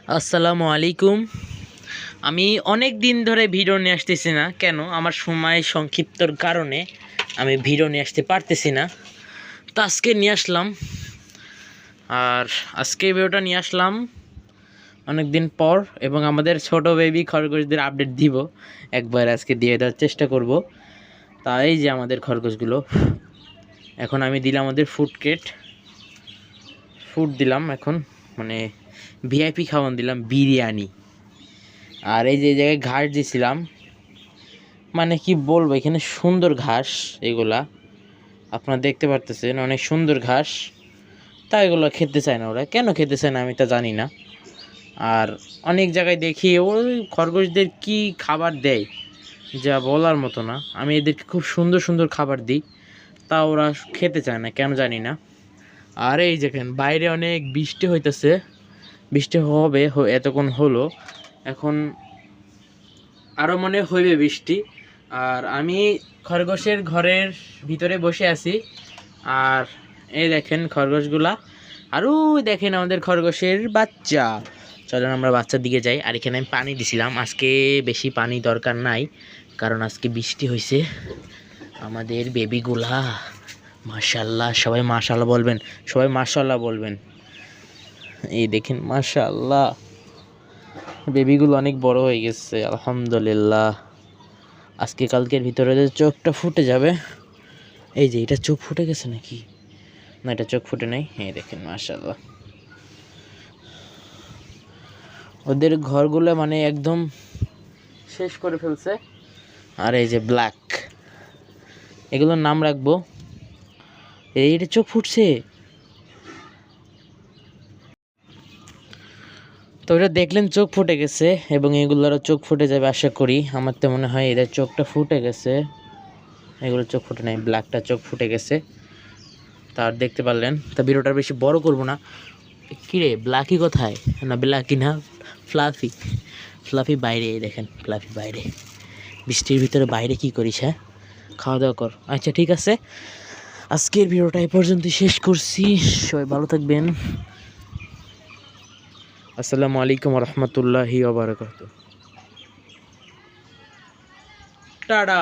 আসসালামু আলাইকুম। আমি অনেক দিন ধরে ভিডিও নিয়ে আসতেছি না, কেন? আমার সময় সংক্ষিপ্তর কারণে আমি ভিডিও নিয়ে আসতে পারতেছি না। তো আজকে নিয়ে আসলাম, আর আজকে ভিডিওটা নিয়ে আসলাম অনেক দিন পর, এবং আমাদের ছোট বেবি খরগোশদের আপডেট দিব, একবার আজকে দিয়ে দেওয়ার চেষ্টা করব। তা এই যে আমাদের খরগোশগুলো, এখন আমি দিলাম আমাদের ফুড দিলাম, এখন মানে ভিআইপি খাওয়ান দিলাম, বিরিয়ানি। আর এই যে এই জায়গায় ঘাস দিয়েছিলাম, মানে কি বলবো, এখানে সুন্দর ঘাস, এগুলা আপনারা দেখতে পারতেছেন, অনেক সুন্দর ঘাস। তা এগুলো খেতে চায় না, ওরা কেন খেতে চায় না আমি তা জানি না। আর অনেক জায়গায় দেখি ওই খরগোশদের কি খাবার দেয় যা বলার মতো না। আমি এদেরকে খুব সুন্দর সুন্দর খাবার দিই, তা ওরা খেতে চায় না, কেন জানি না। আর এই দেখেন বাইরে অনেক বৃষ্টি হইতেছে, বৃষ্টি হবে, এতক্ষণ হলো, এখন আরও মনে হইবে বৃষ্টি। আর আমি খরগোশের ঘরের ভিতরে বসে আছি, আর এই দেখেন খরগোশগুলা, আরও দেখেন আমাদের খরগোশের বাচ্চা। চলেন আমরা বাচ্চার দিকে যাই। আর এখানে আমি পানি দিছিলাম, আজকে বেশি পানি দরকার নাই, কারণ আজকে বৃষ্টি হয়েছে। আমাদের বেবিগুলা মাশাআল্লাহ, সবাই মাশাআল্লাহ বলবেন, সবাই মাশাআল্লাহ বলবেন। এই দেখেন মাশাআল্লাহ, বেবিগুলো অনেক বড় হয়ে গেছে আলহামদুলিল্লাহ। আজকে কালকের ভিতরে চোখটা ফুটে যাবে। এই যে এটা চোখ ফুটে গেছে নাকি? না, এটা চোখ ফুটে নাই। এই দেখেন মাশাআল্লাহ, ওদের ঘরগুলো মানে একদম শেষ করে ফেলছে। আর এই যে ব্ল্যাক, এগুলোর নাম রাখবো। এইটা চোখ ফুটছে, তো এটা দেখলেন চোখ ফুটে গেছে, এবং এগুলোরও চোখ ফুটে যাবে আশা করি। আমার তো মনে হয় এদের চোখটা ফুটে গেছে, এগুলো চোখ ফুটে নাই, ব্ল্যাকটা চোখ ফুটে গেছে। তার দেখতে পারলেন। তা ভিডিওটা বেশি বড় করব না। কিরে ব্ল্যাকি কোথায়? না ব্ল্যাকি না, ফ্লাফি। ফ্লাফি বাইরে, দেখেন ফ্লাফি বাইরে, বৃষ্টির ভিতরে বাইরে কি করিস? হ্যাঁ, খাওয়া দাওয়া কর। আচ্ছা ঠিক আছে, আজকের ভিডিওটা এই পর্যন্ত শেষ করছি। সবাই ভালো থাকবেন। আসসালামু আলাইকুম রহমতুল্লাহি ওয়া বারাকাতুহু। টাটা।